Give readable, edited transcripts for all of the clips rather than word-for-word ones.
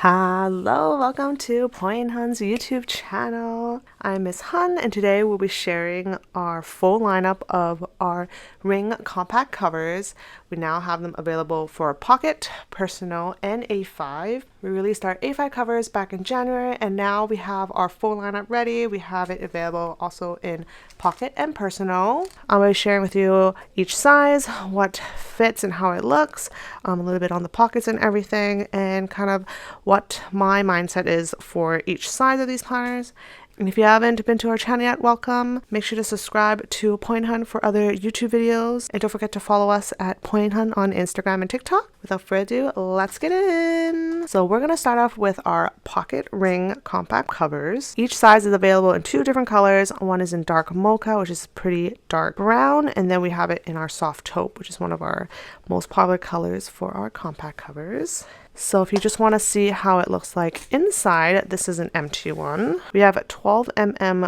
Hello, welcome to Poi Hun's YouTube channel. I'm Miss Hun, and today we'll be sharing our full lineup of our ring compact covers. We now have them available for pocket, personal, and A5. We released our A5 covers back in January, and now we have our full lineup ready. We have it available also in pocket and personal. I'll be sharing with you each size, what fits and how it looks, a little bit on the pockets and everything, and kind of what my mindset is for each size of these planners. And if you haven't been to our channel yet, welcome. Make sure to subscribe to Poi Hun for other YouTube videos. And don't forget to follow us at Poi Hun on Instagram and TikTok. Without further ado, let's get in. So we're going to start off with our pocket ring compact covers. Each size is available in two different colors. One is in dark mocha, which is pretty dark brown. And then we have it in our soft taupe, which is one of our most popular colors for our compact covers. So if you just want to see how it looks like inside, this is an empty one. We have 12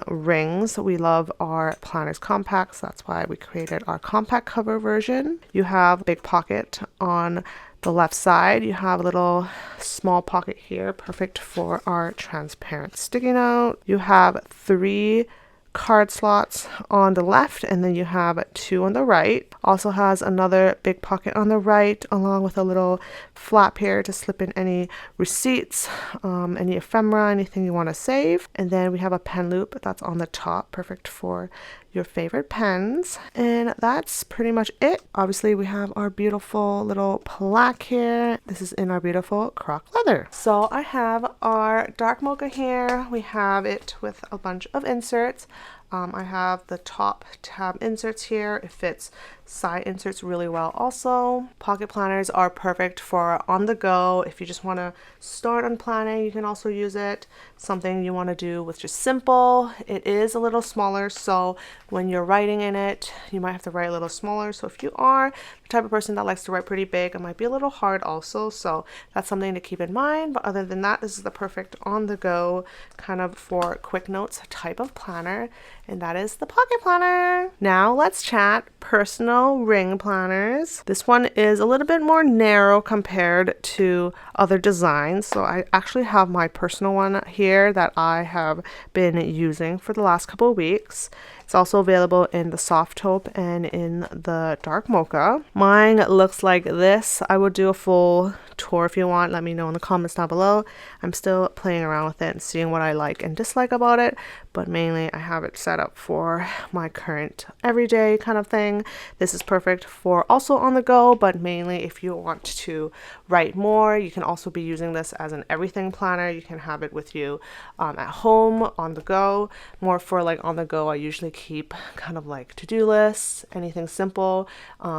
rings. We love our planners compacts. That's why we created our compact cover version. You have a big pocket on the left side. You have a little small pocket here, perfect for our transparent sticky note. You have 3 card slots on the left, and then you have 2 on the right. Also has another big pocket on the right, along with a little flap here to slip in any receipts, any ephemera, anything you want to save. And then we have a pen loop that's on the top, perfect for your favorite pens. And that's pretty much it. Obviously we have our beautiful little plaque here. This is in our beautiful croc leather. So I have our dark mocha here. We have it with a bunch of inserts. I have the top tab inserts here. It fits side inserts really well also. Pocket planners are perfect for on the go. If you just want to start on planning, you can also use it. Something you want to do with just simple. It is a little smaller, so when you're writing in it, you might have to write a little smaller. So if you are the type of person that likes to write pretty big, it might be a little hard also. So that's something to keep in mind. But other than that, this is the perfect on the go kind of for quick notes type of planner. And that is the pocket planner. Now let's chat personal ring planners. This one is a little bit more narrow compared to other designs. So I actually have my personal one here that I have been using for the last couple of weeks. It's also available in the soft taupe and in the dark mocha. Mine looks like this. I will do a full tour if you want. Let me know in the comments down below. I'm still playing around with it and seeing what I like and dislike about it, but mainly I have it set up for my current everyday kind of thing. This is perfect for also on the go, but mainly if you want to write more, you can also be using this as an everything planner. You can have it with you at home, on the go. More for like on the go, I usually keep kind of like to-do lists, anything simple,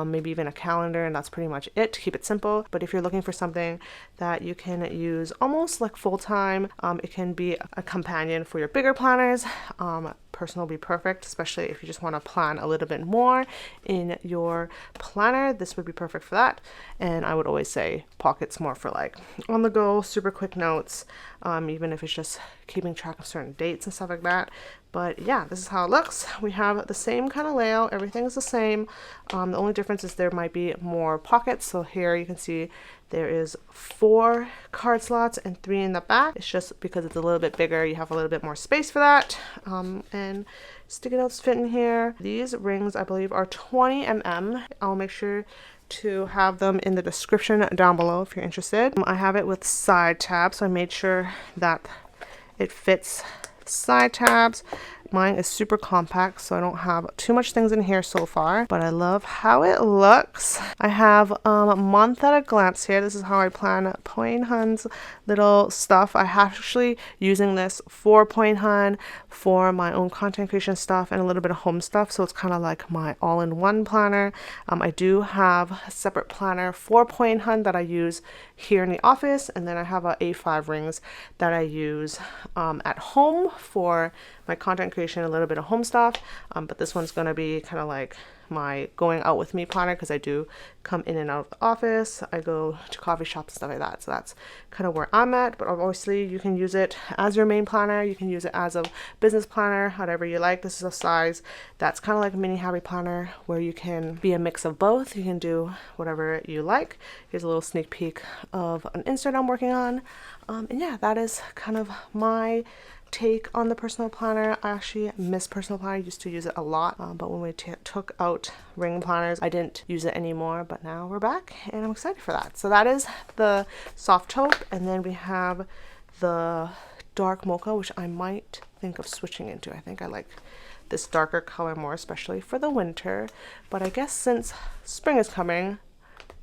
maybe even a calendar, and that's pretty much it to keep it simple. But if you're looking for something that you can use almost like full-time, it can be a companion for your bigger planners. Personal will be perfect, especially if you just want to plan a little bit more in your planner. This would be perfect for that. And I would always say pockets more for like on the go, super quick notes, even if it's just keeping track of certain dates and stuff like that. But yeah, this is how it looks. We have the same kind of layout. Everything is the same. The only difference is there might be more pockets. So here you can see there is 4 card slots and 3 in the back. It's just because it's a little bit bigger, you have a little bit more space for that. And sticky notes fit in here. These rings, I believe, are 20 I'll make sure to have them in the description down below if you're interested. I have it with side tabs, so I made sure that it fits side tabs. Mine is super compact, so I don't have too much things in here so far, but I love how it looks. I have a month at a glance here. This is how I plan Poi Hun's little stuff. I actually using this for Poi Hun, for my own content creation stuff, and a little bit of home stuff, so it's kind of like my all-in-one planner. I do have a separate planner for Poi Hun that I use here in the office, and then I have a A5 rings that I use at home for my content creation, a little bit of home stuff, but this one's going to be kind of like my going out with me planner because I do come in and out of the office. I go to coffee shops and stuff like that. So that's kind of where I'm at. But obviously you can use it as your main planner. You can use it as a business planner, whatever you like. This is a size that's kind of like a mini happy planner where you can be a mix of both. You can do whatever you like. Here's a little sneak peek of an insert I'm working on. And yeah, that is kind of my take on the personal planner. I actually miss personal planner. I used to use it a lot, but when we took out ring planners, I didn't use it anymore, but now we're back and I'm excited for that. So that is the soft taupe, and then we have the dark mocha, which I might think of switching into. I think I like this darker color more, especially for the winter, but I guess since spring is coming,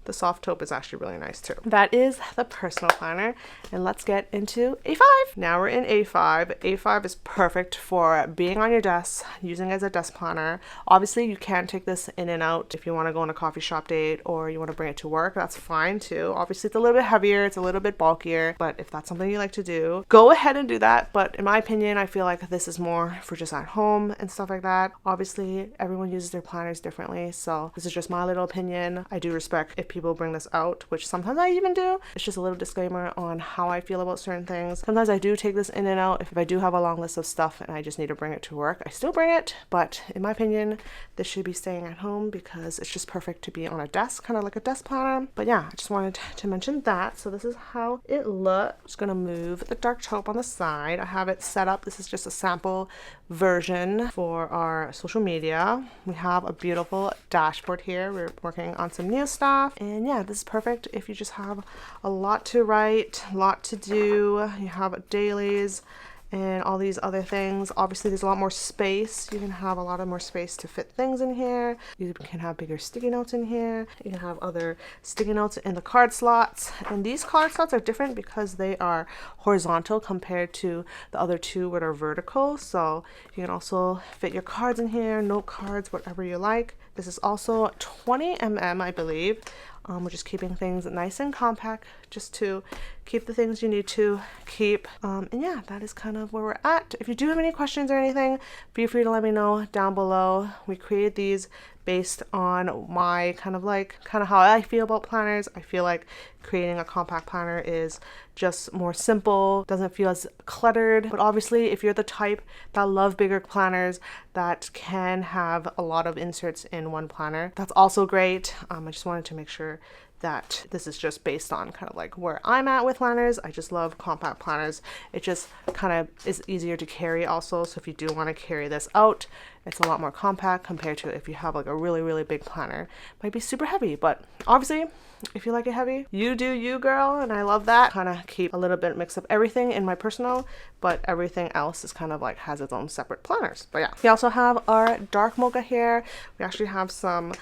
the soft taupe is actually really nice too. That is the personal planner, and let's get into A5. Now we're in A5. A5 is perfect for being on your desk, using as a desk planner. Obviously you can take this in and out if you want to go on a coffee shop date or you want to bring it to work. That's fine too. Obviously it's a little bit heavier, it's a little bit bulkier, but if that's something you like to do, go ahead and do that. But in my opinion, I feel like this is more for just at home and stuff like that. Obviously everyone uses their planners differently, so this is just my little opinion. I do respect if people bring this out, which sometimes I even do. It's just a little disclaimer on how I feel about certain things. Sometimes I do take this in and out. If I do have a long list of stuff and I just need to bring it to work, I still bring it, but in my opinion this should be staying at home because it's just perfect to be on a desk, kind of like a desk planner. But yeah, I just wanted to mention that. So this is how it looks. I'm just gonna move the dark taupe on the side. I have it set up. This is just a sample version for our social media. We have a beautiful dashboard here. We're working on some new stuff, and yeah, this is perfect if you just have a lot to write, a lot to do. You have dailies and all these other things. Obviously there's a lot more space. You can have a lot of more space to fit things in here. You can have bigger sticky notes in here. You can have other sticky notes in the card slots, and these card slots are different because they are horizontal compared to the other two that are vertical. So you can also fit your cards in here, note cards, whatever you like. This is also 20 mm, I believe. We're just keeping things nice and compact just to keep the things you need to keep. And yeah, that is kind of where we're at. If you do have any questions or anything, feel free to let me know down below. We created these based on my kind of how I feel about planners. I feel like creating a compact planner is just more simple, doesn't feel as cluttered. But obviously if you're the type that love bigger planners that can have a lot of inserts in one planner, that's also great. I just wanted to make sure that this is just based on kind of like where I'm at with planners. I just love compact planners. It just kind of is easier to carry also. So if you do want to carry this out, it's a lot more compact compared to if you have like a really, really big planner. It might be super heavy, but obviously if you like it heavy, you do you, girl, and I love that. Kind of keep a little bit mix of everything in my personal, but everything else is kind of like has its own separate planners. But yeah, we also have our dark mocha here. We actually have some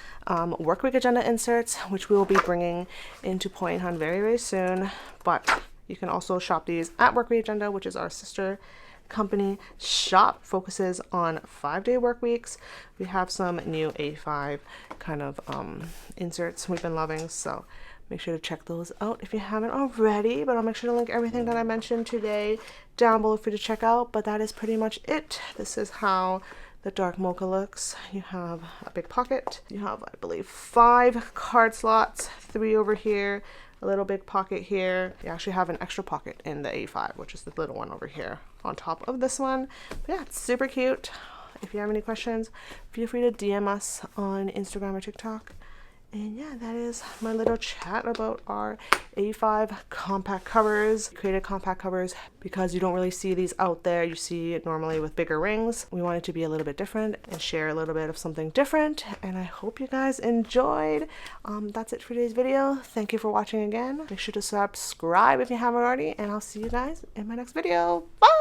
work week agenda inserts, which we will be bringing into Poi Hun very, very soon. But you can also shop these at Work Week Agenda, which is our sister company shop, focuses on 5-day work weeks. We have some new A5 kind of inserts we've been loving, so make sure to check those out if you haven't already. But I'll make sure to link everything that I mentioned today down below for you to check out. But that is pretty much it. This is how the dark mocha looks. You have a big pocket. You have, I believe, 5 card slots, 3 over here, a little big pocket here. You actually have an extra pocket in the A5, which is the little one over here on top of this one. But yeah, it's super cute. If you have any questions, feel free to DM us on Instagram or TikTok. And yeah, that is my little chat about our A5 compact covers. Created compact covers because you don't really see these out there. You see it normally with bigger rings. We wanted to be a little bit different and share a little bit of something different. And I hope you guys enjoyed. That's it for today's video. Thank you for watching again. Make sure to subscribe if you haven't already, and I'll see you guys in my next video. Bye!